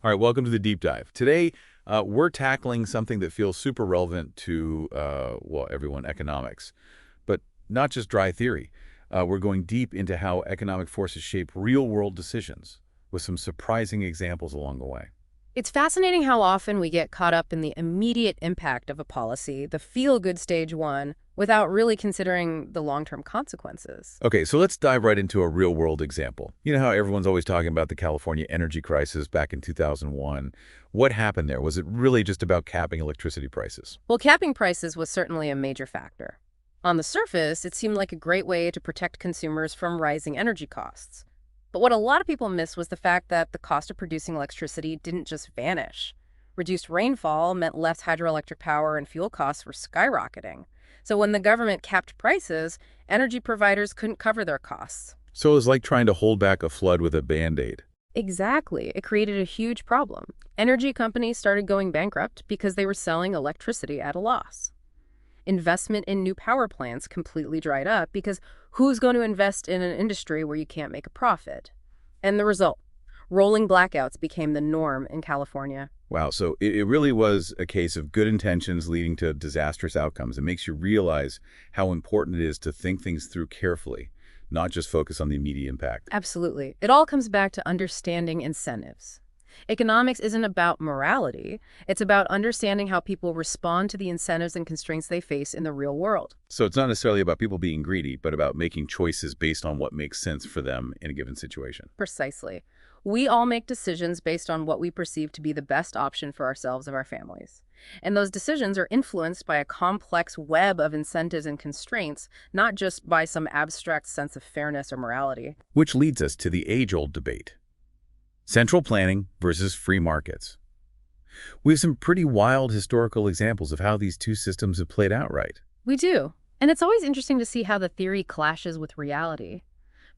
All right, welcome to the deep dive. Today, we're tackling something that feels super relevant to, well, everyone, economics, but not just dry theory. We're going deep into how economic forces shape real-world decisions with some surprising examples along the way. It's fascinating how often we get caught up in the immediate impact of a policy, the feel-good stage one, without really considering the long-term consequences. Okay, so let's dive right into a real-world example. You know how everyone's always talking about the California energy crisis back in 2001. What happened there? Was it really just about capping electricity prices? Well, capping prices was certainly a major factor. On the surface, it seemed like a great way to protect consumers from rising energy costs. But what a lot of people miss was the fact that the cost of producing electricity didn't just vanish. Reduced rainfall meant less hydroelectric power and fuel costs were skyrocketing. So when the government capped prices, energy providers couldn't cover their costs. So it was like trying to hold back a flood with a Band-Aid. Exactly. It created a huge problem. Energy companies started going bankrupt because they were selling electricity at a loss. Investment in new power plants completely dried up because who's going to invest in an industry where you can't make a profit? And the result, rolling blackouts became the norm in California. Wow, so it really was a case of good intentions leading to disastrous outcomes. It makes you realize how important it is to think things through carefully, not just focus on the immediate impact. Absolutely. It all comes back to understanding incentives. Economics isn't about morality. It's about understanding how people respond to the incentives and constraints they face in the real world. So it's not necessarily about people being greedy, but about making choices based on what makes sense for them in a given situation. Precisely. We all make decisions based on what we perceive to be the best option for ourselves and our families. And those decisions are influenced by a complex web of incentives and constraints, not just by some abstract sense of fairness or morality. Which leads us to the age-old debate. Central planning versus free markets. We have some pretty wild historical examples of how these two systems have played out, right? We do. And it's always interesting to see how the theory clashes with reality.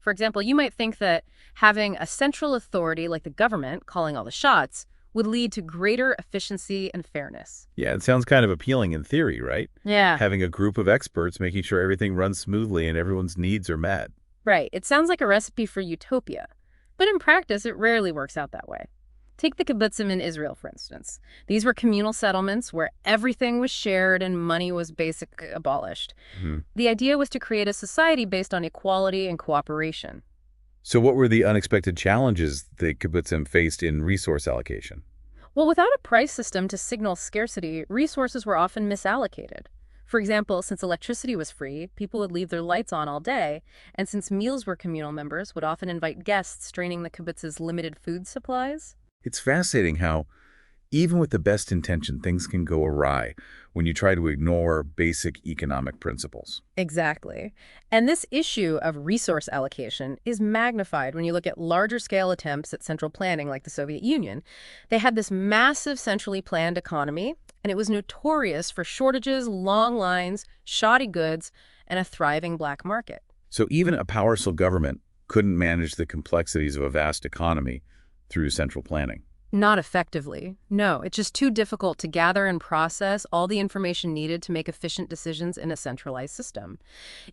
For example, you might think that having a central authority like the government calling all the shots would lead to greater efficiency and fairness. Yeah, it sounds kind of appealing in theory, right? Yeah. Having a group of experts making sure everything runs smoothly and everyone's needs are met. Right. It sounds like a recipe for utopia. But in practice, it rarely works out that way. Take the kibbutzim in Israel, for instance. These were communal settlements where everything was shared and money was basically abolished. The idea was to create a society based on equality and cooperation. So what were the unexpected challenges the kibbutzim faced in resource allocation? Well, without a price system to signal scarcity, resources were often misallocated. For example, since electricity was free, people would leave their lights on all day, and since meals were communal, members would often invite guests, straining the kibbutz's limited food supplies. It's fascinating how, even with the best intention, things can go awry when you try to ignore basic economic principles. Exactly. And this issue of resource allocation is magnified when you look at larger-scale attempts at central planning like the Soviet Union. They had this massive centrally planned economy, and it was notorious for shortages, long lines, shoddy goods, and a thriving black market. So even a powerful government couldn't manage the complexities of a vast economy through central planning. Not effectively. No, it's just too difficult to gather and process all the information needed to make efficient decisions in a centralized system.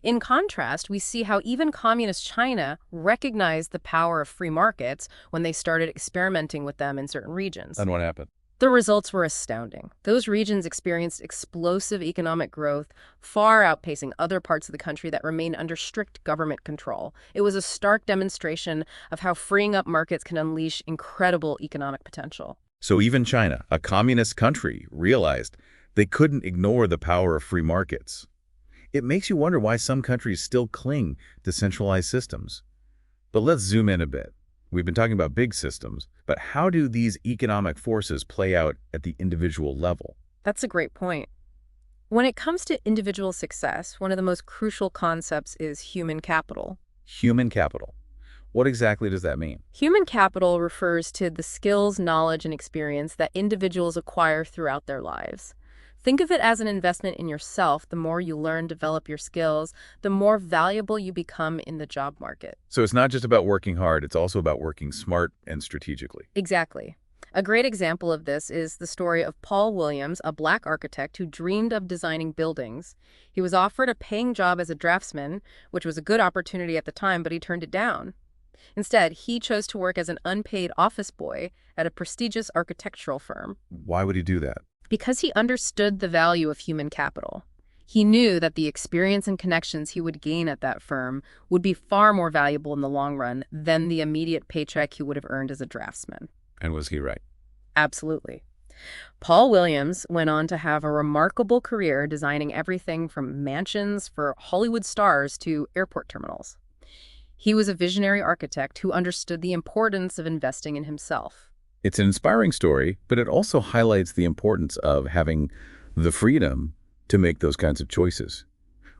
In contrast, we see how even communist China recognized the power of free markets when they started experimenting with them in certain regions. And what happened? The results were astounding. Those regions experienced explosive economic growth, far outpacing other parts of the country that remained under strict government control. It was a stark demonstration of how freeing up markets can unleash incredible economic potential. So even China, a communist country, realized they couldn't ignore the power of free markets. It makes you wonder why some countries still cling to centralized systems. But let's zoom in a bit. We've been talking about big systems, but how do these economic forces play out at the individual level? That's a great point. When it comes to individual success, one of the most crucial concepts is human capital. Human capital. What exactly does that mean? Human capital refers to the skills, knowledge, and experience that individuals acquire throughout their lives. Think of it as an investment in yourself. The more you learn, develop your skills, the more valuable you become in the job market. So it's not just about working hard, it's also about working smart and strategically. Exactly. A great example of this is the story of Paul Williams, a black architect who dreamed of designing buildings. He was offered a paying job as a draftsman, which was a good opportunity at the time, but he turned it down. Instead, he chose to work as an unpaid office boy at a prestigious architectural firm Why would he do that? because he understood the value of human capital. He knew that the experience and connections he would gain at that firm would be far more valuable in the long run than the immediate paycheck he would have earned as a draftsman. And was he right? Absolutely. Paul Williams went on to have a remarkable career designing everything from mansions for Hollywood stars to airport terminals. He was a visionary architect who understood the importance of investing in himself. It's an inspiring story, but it also highlights the importance of having the freedom to make those kinds of choices.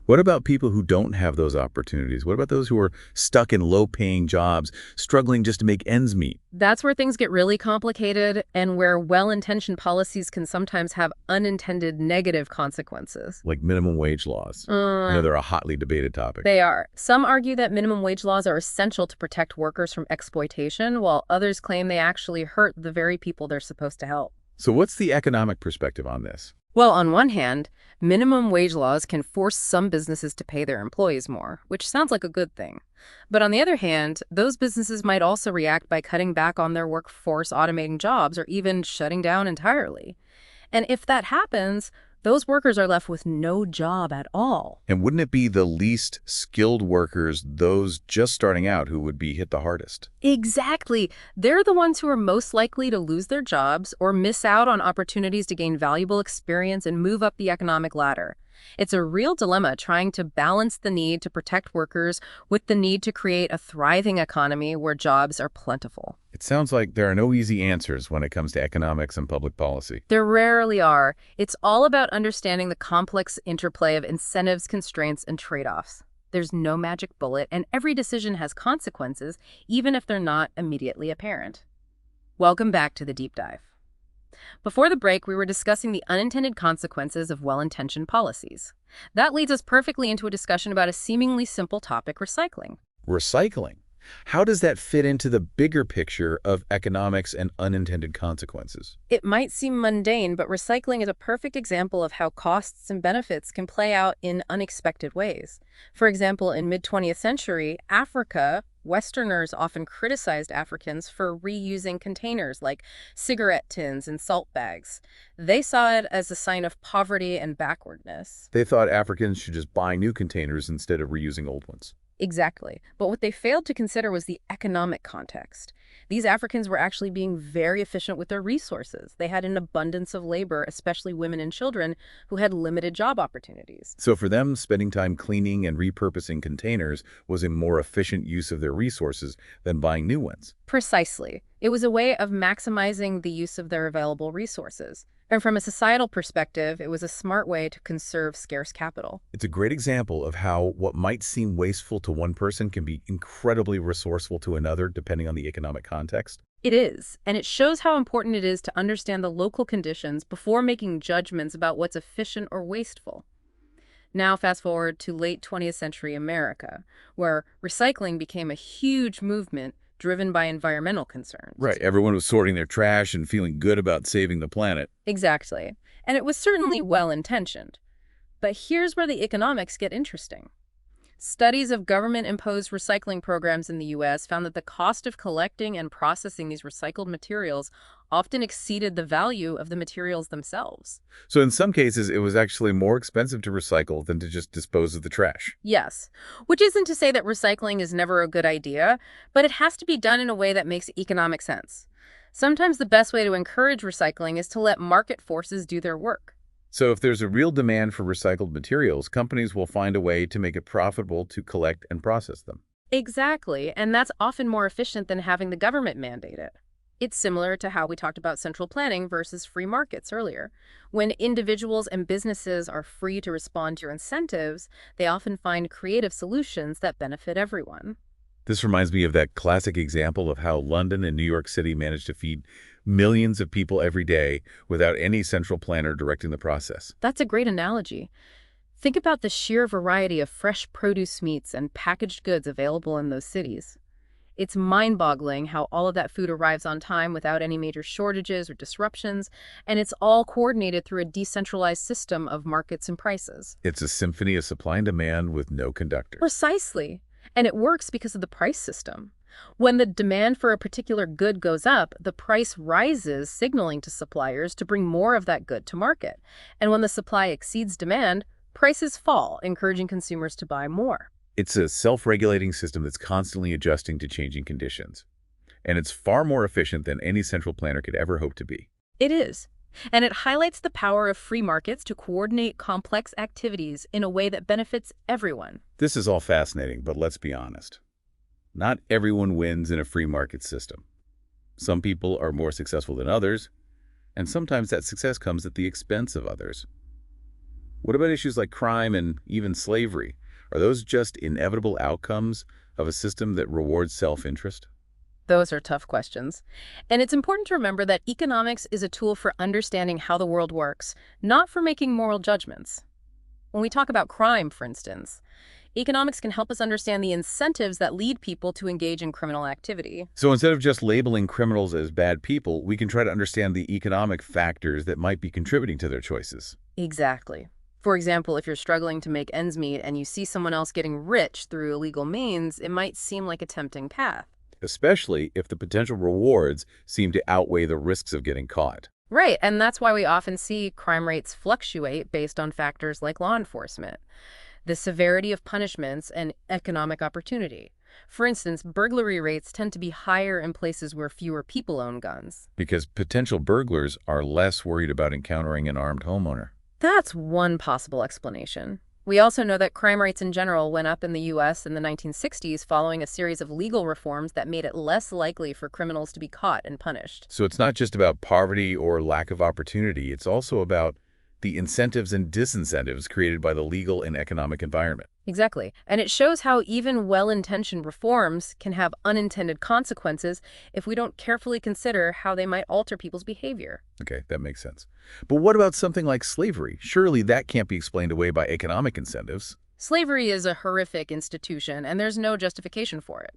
What about people who don't have those opportunities? What about those who are stuck in low-paying jobs, struggling just to make ends meet? That's where things get really complicated and where well-intentioned policies can sometimes have unintended negative consequences. Like minimum wage laws. I know they're a hotly debated topic. They are. Some argue that minimum wage laws are essential to protect workers from exploitation, while others claim they actually hurt the very people they're supposed to help. So what's the economic perspective on this? Well, on one hand, minimum wage laws can force some businesses to pay their employees more, which sounds like a good thing. But on the other hand, those businesses might also react by cutting back on their workforce, automating jobs, or even shutting down entirely. And if that happens, those workers are left with no job at all. And wouldn't it be the least skilled workers, those just starting out, who would be hit the hardest? Exactly. They're the ones who are most likely to lose their jobs or miss out on opportunities to gain valuable experience and move up the economic ladder. It's a real dilemma trying to balance the need to protect workers with the need to create a thriving economy where jobs are plentiful. It sounds like there are no easy answers when it comes to economics and public policy. There rarely are. It's all about understanding the complex interplay of incentives, constraints, and trade-offs. There's no magic bullet, and every decision has consequences, even if they're not immediately apparent. Welcome back to the Deep Dive. Before the break, we were discussing the unintended consequences of well-intentioned policies. That leads us perfectly into a discussion about a seemingly simple topic, recycling. Recycling. How does that fit into the bigger picture of economics and unintended consequences? It might seem mundane, but recycling is a perfect example of how costs and benefits can play out in unexpected ways. For example, in mid-20th century, Africa, Westerners often criticized Africans for reusing containers like cigarette tins and salt bags. They saw it as a sign of poverty and backwardness. They thought Africans should just buy new containers instead of reusing old ones. Exactly. But what they failed to consider was the economic context. These Africans were actually being very efficient with their resources. They had an abundance of labor, especially women and children, who had limited job opportunities. So for them, spending time cleaning and repurposing containers was a more efficient use of their resources than buying new ones. Precisely. It was a way of maximizing the use of their available resources. And from a societal perspective, it was a smart way to conserve scarce capital. It's a great example of how what might seem wasteful to one person can be incredibly resourceful to another, depending on the economic context. It is, and it shows how important it is to understand the local conditions before making judgments about what's efficient or wasteful. Now fast forward to late 20th century America, where recycling became a huge movement driven by environmental concerns. Right. Everyone was sorting their trash and feeling good about saving the planet. Exactly. And it was certainly well-intentioned. But here's where the economics get interesting. Studies of government-imposed recycling programs in the U.S. found that the cost of collecting and processing these recycled materials often exceeded the value of the materials themselves. So in some cases, it was actually more expensive to recycle than to just dispose of the trash. Yes, which isn't to say that recycling is never a good idea, but it has to be done in a way that makes economic sense. Sometimes the best way to encourage recycling is to let market forces do their work. So if there's a real demand for recycled materials, companies will find a way to make it profitable to collect and process them. Exactly, and that's often more efficient than having the government mandate it. It's similar to how we talked about central planning versus free markets earlier. When individuals and businesses are free to respond to your incentives, they often find creative solutions that benefit everyone. This reminds me of that classic example of how London and New York City managed to feed millions of people every day without any central planner directing the process. That's a great analogy. Think about the sheer variety of fresh produce meats and packaged goods available in those cities. It's mind-boggling how all of that food arrives on time without any major shortages or disruptions, and it's all coordinated through a decentralized system of markets and prices. It's a symphony of supply and demand with no conductor. Precisely. And it works because of the price system. When the demand for a particular good goes up, the price rises, signaling to suppliers to bring more of that good to market. And when the supply exceeds demand, prices fall, encouraging consumers to buy more. It's a self-regulating system that's constantly adjusting to changing conditions. And it's far more efficient than any central planner could ever hope to be. It is. And it highlights the power of free markets to coordinate complex activities in a way that benefits everyone. This is all fascinating, but let's be honest. Not everyone wins in a free market system. Some people are more successful than others, and sometimes that success comes at the expense of others. What about issues like crime and even slavery? Are those just inevitable outcomes of a system that rewards self-interest? Those are tough questions. And it's important to remember that economics is a tool for understanding how the world works, not for making moral judgments. When we talk about crime, for instance, economics can help us understand the incentives that lead people to engage in criminal activity. So instead of just labeling criminals as bad people, we can try to understand the economic factors that might be contributing to their choices. Exactly. For example, if you're struggling to make ends meet and you see someone else getting rich through illegal means, it might seem like a tempting path. Especially if the potential rewards seem to outweigh the risks of getting caught. Right, and that's why we often see crime rates fluctuate based on factors like law enforcement, the severity of punishments, and economic opportunity. For instance, burglary rates tend to be higher in places where fewer people own guns. Because potential burglars are less worried about encountering an armed homeowner. That's one possible explanation. We also know that crime rates in general went up in the U.S. in the 1960s following a series of legal reforms that made it less likely for criminals to be caught and punished. So it's not just about poverty or lack of opportunity, it's also about the incentives and disincentives created by the legal and economic environment. Exactly. And it shows how even well-intentioned reforms can have unintended consequences if we don't carefully consider how they might alter people's behavior. Okay, that makes sense. But what about something like slavery? Surely that can't be explained away by economic incentives. Slavery is a horrific institution, and there's no justification for it.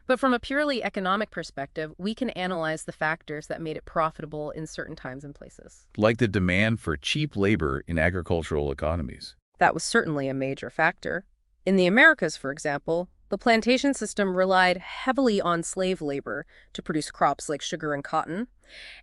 But from a purely economic perspective, we can analyze the factors that made it profitable in certain times and places. Like the demand for cheap labor in agricultural economies. That was certainly a major factor. In the Americas, for example, the plantation system relied heavily on slave labor to produce crops like sugar and cotton,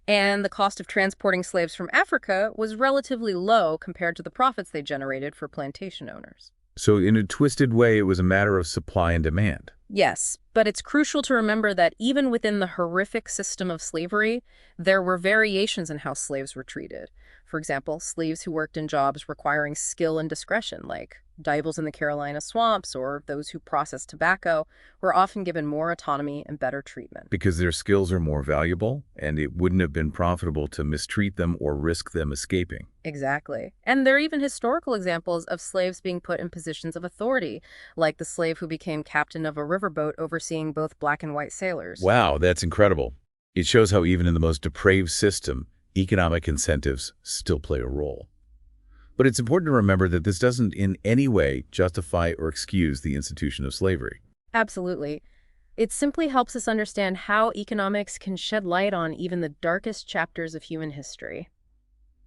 and the cost of transporting slaves from Africa was relatively low compared to the profits they generated for plantation owners. So in a twisted way, it was a matter of supply and demand. Yes, but it's crucial to remember that even within the horrific system of slavery, there were variations in how slaves were treated. For example, slaves who worked in jobs requiring skill and discretion, like divers in the Carolina swamps or those who processed tobacco, were often given more autonomy and better treatment. Because their skills are more valuable, and it wouldn't have been profitable to mistreat them or risk them escaping. Exactly. And there are even historical examples of slaves being put in positions of authority, like the slave who became captain of a riverboat overseeing both black and white sailors. Wow, that's incredible. It shows how even in the most depraved system, economic incentives still play a role. But it's important to remember that this doesn't in any way justify or excuse the institution of slavery. Absolutely. It simply helps us understand how economics can shed light on even the darkest chapters of human history.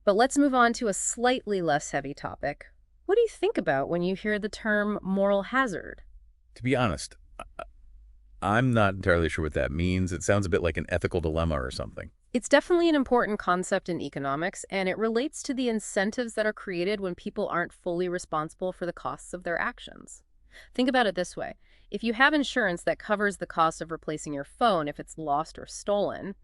But let's move on to a slightly less heavy topic. What do you think about when you hear the term moral hazard? To be honest, I'm not entirely sure what that means. It sounds a bit like an ethical dilemma or something. It's definitely an important concept in economics, and it relates to the incentives that are created when people aren't fully responsible for the costs of their actions. Think about it this way. If you have insurance that covers the cost of replacing your phone if it's lost or stolen,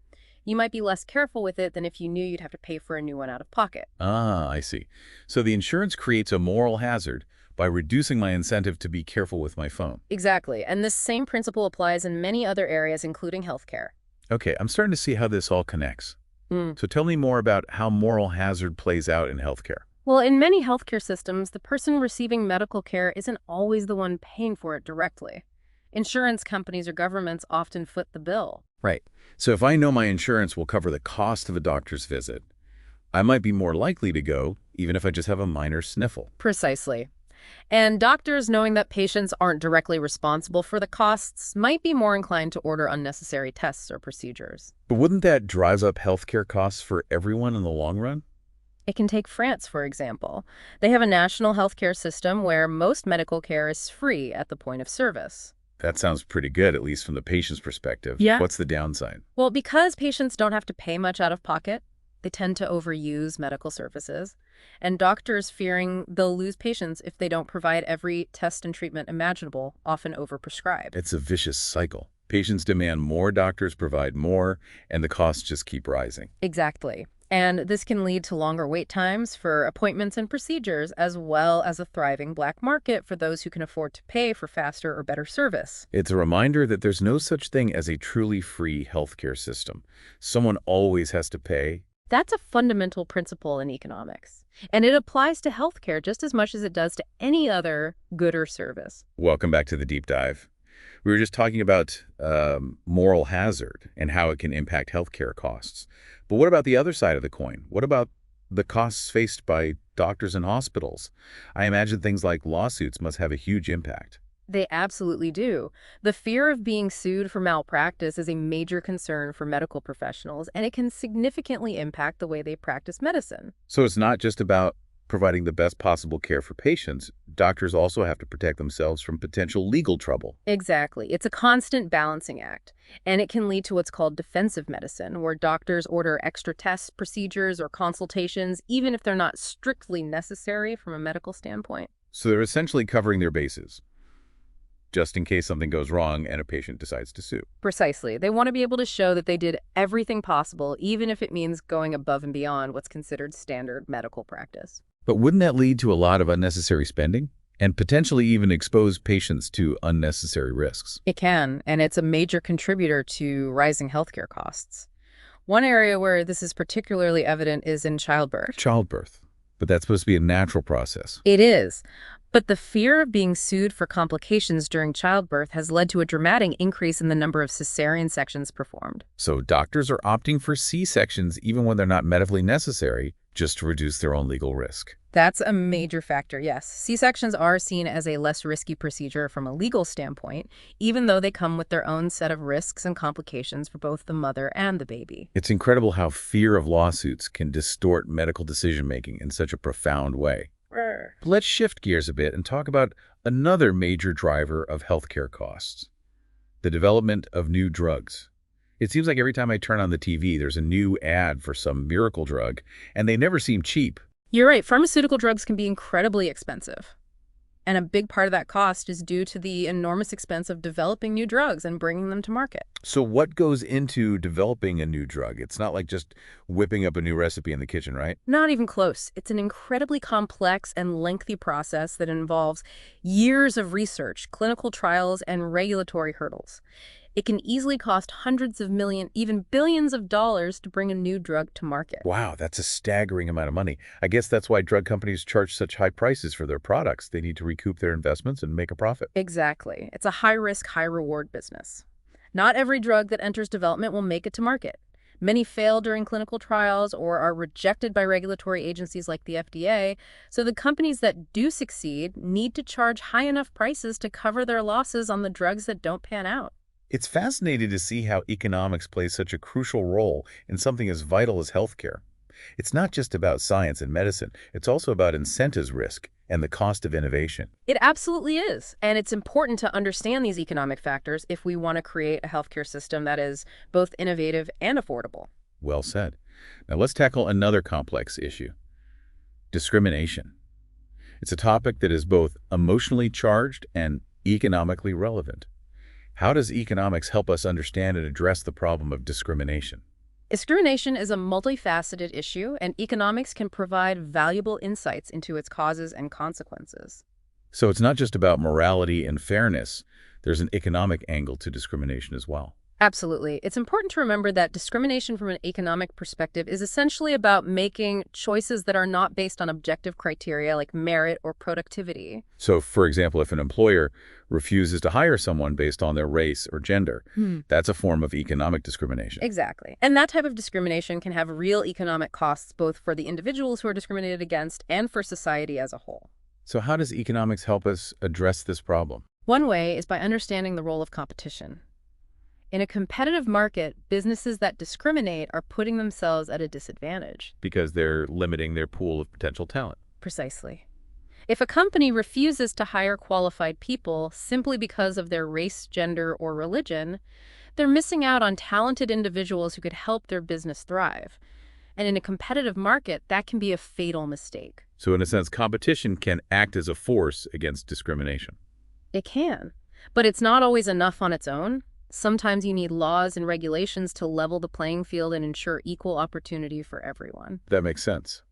you might be less careful with it than if you knew you'd have to pay for a new one out of pocket. Ah, I see. So the insurance creates a moral hazard by reducing my incentive to be careful with my phone. Exactly, and this same principle applies in many other areas, including healthcare. Okay, I'm starting to see how this all connects. So tell me more about how moral hazard plays out in healthcare. Well, in many healthcare systems, the person receiving medical care isn't always the one paying for it directly. Insurance companies or governments often foot the bill. Right. So if I know my insurance will cover the cost of a doctor's visit, I might be more likely to go, even if I just have a minor sniffle. Precisely. And doctors, knowing that patients aren't directly responsible for the costs, might be more inclined to order unnecessary tests or procedures. But wouldn't that drive up healthcare costs for everyone in the long run? It can take France, for example. They have a national healthcare system where most medical care is free at the point of service. That sounds pretty good, at least from the patient's perspective. Yeah. What's the downside? Well, because patients don't have to pay much out of pocket, they tend to overuse medical services, and doctors fearing they'll lose patients if they don't provide every test and treatment imaginable often overprescribe. It's a vicious cycle. Patients demand more, doctors provide more, and the costs just keep rising. Exactly. And this can lead to longer wait times for appointments and procedures, as well as a thriving black market for those who can afford to pay for faster or better service. It's a reminder that there's no such thing as a truly free healthcare system. Someone always has to pay. That's a fundamental principle in economics, and it applies to healthcare just as much as it does to any other good or service. Welcome back to the deep dive. We were just talking about moral hazard and how it can impact healthcare costs. But what about the other side of the coin? What about the costs faced by doctors and hospitals? I imagine things like lawsuits must have a huge impact. They absolutely do. The fear of being sued for malpractice is a major concern for medical professionals, and it can significantly impact the way they practice medicine. So it's not just about providing the best possible care for patients. Doctors also have to protect themselves from potential legal trouble. Exactly. It's a constant balancing act, and it can lead to what's called defensive medicine, where doctors order extra tests, procedures, or consultations, even if they're not strictly necessary from a medical standpoint. So they're essentially covering their bases, just in case something goes wrong and a patient decides to sue. Precisely. They want to be able to show that they did everything possible, even if it means going above and beyond what's considered standard medical practice. But wouldn't that lead to a lot of unnecessary spending and potentially even expose patients to unnecessary risks? It can, and it's a major contributor to rising healthcare costs. One area where this is particularly evident is in childbirth. Childbirth. But that's supposed to be a natural process. It is. But the fear of being sued for complications during childbirth has led to a dramatic increase in the number of cesarean sections performed. So doctors are opting for C-sections even when they're not medically necessary, just to reduce their own legal risk. That's a major factor, yes. C-sections are seen as a less risky procedure from a legal standpoint, even though they come with their own set of risks and complications for both the mother and the baby. It's incredible how fear of lawsuits can distort medical decision-making in such a profound way. Let's shift gears a bit and talk about another major driver of healthcare costs: the development of new drugs. It seems like every time I turn on the TV, there's a new ad for some miracle drug, and they never seem cheap. You're right. Pharmaceutical drugs can be incredibly expensive. And a big part of that cost is due to the enormous expense of developing new drugs and bringing them to market. So what goes into developing a new drug? It's not like just whipping up a new recipe in the kitchen, right? Not even close. It's an incredibly complex and lengthy process that involves years of research, clinical trials, and regulatory hurdles. It can easily cost hundreds of millions, even billions of dollars to bring a new drug to market. Wow, that's a staggering amount of money. I guess that's why drug companies charge such high prices for their products. They need to recoup their investments and make a profit. Exactly. It's a high-risk, high-reward business. Not every drug that enters development will make it to market. Many fail during clinical trials or are rejected by regulatory agencies like the FDA, so the companies that do succeed need to charge high enough prices to cover their losses on the drugs that don't pan out. It's fascinating to see how economics plays such a crucial role in something as vital as healthcare. It's not just about science and medicine. It's also about incentives risk and the cost of innovation. It absolutely is. And it's important to understand these economic factors if we want to create a healthcare system that is both innovative and affordable. Well said. Now let's tackle another complex issue: discrimination. It's a topic that is both emotionally charged and economically relevant. How does economics help us understand and address the problem of discrimination? Discrimination is a multifaceted issue, and economics can provide valuable insights into its causes and consequences. So it's not just about morality and fairness. There's an economic angle to discrimination as well. Absolutely. It's important to remember that discrimination from an economic perspective is essentially about making choices that are not based on objective criteria like merit or productivity. So, for example, if an employer refuses to hire someone based on their race or gender, that's a form of economic discrimination. Exactly. And that type of discrimination can have real economic costs both for the individuals who are discriminated against and for society as a whole. So how does economics help us address this problem? One way is by understanding the role of competition. In a competitive market, businesses that discriminate are putting themselves at a disadvantage. Because they're limiting their pool of potential talent. Precisely. If a company refuses to hire qualified people simply because of their race, gender, or religion, they're missing out on talented individuals who could help their business thrive. And in a competitive market, that can be a fatal mistake. So in a sense, competition can act as a force against discrimination. It can, but it's not always enough on its own. Sometimes you need laws and regulations to level the playing field and ensure equal opportunity for everyone. That makes sense.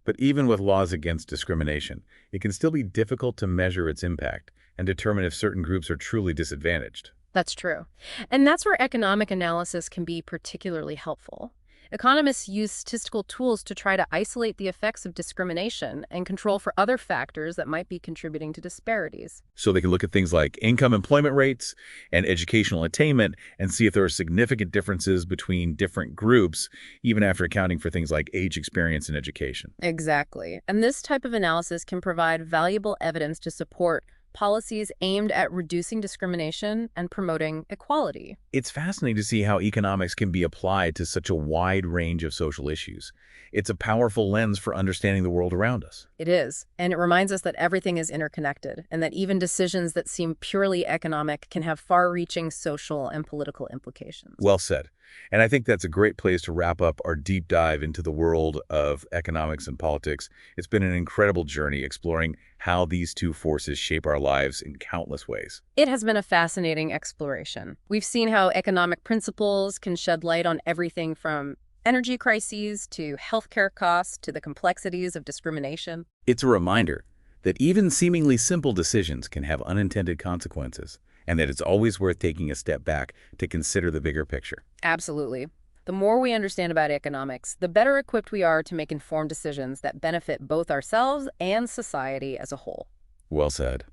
But even with laws against discrimination, it can still be difficult to measure its impact and determine if certain groups are truly disadvantaged. That's true. And that's where economic analysis can be particularly helpful. Economists use statistical tools to try to isolate the effects of discrimination and control for other factors that might be contributing to disparities. So they can look at things like income employment rates and educational attainment and see if there are significant differences between different groups, even after accounting for things like age, experience, and education. Exactly. And this type of analysis can provide valuable evidence to support policies aimed at reducing discrimination and promoting equality. It's fascinating to see how economics can be applied to such a wide range of social issues. It's a powerful lens for understanding the world around us. It is, and it reminds us that everything is interconnected and that even decisions that seem purely economic can have far-reaching social and political implications. Well said. And I think that's a great place to wrap up our deep dive into the world of economics and politics. It's been an incredible journey exploring how these two forces shape our lives in countless ways. It has been a fascinating exploration. We've seen how economic principles can shed light on everything from energy crises to healthcare costs to the complexities of discrimination. It's a reminder that even seemingly simple decisions can have unintended consequences, and that it's always worth taking a step back to consider the bigger picture. Absolutely. The more we understand about economics, the better equipped we are to make informed decisions that benefit both ourselves and society as a whole. Well said.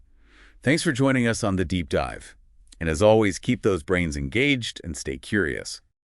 Thanks for joining us on The Deep Dive. And as always, keep those brains engaged and stay curious.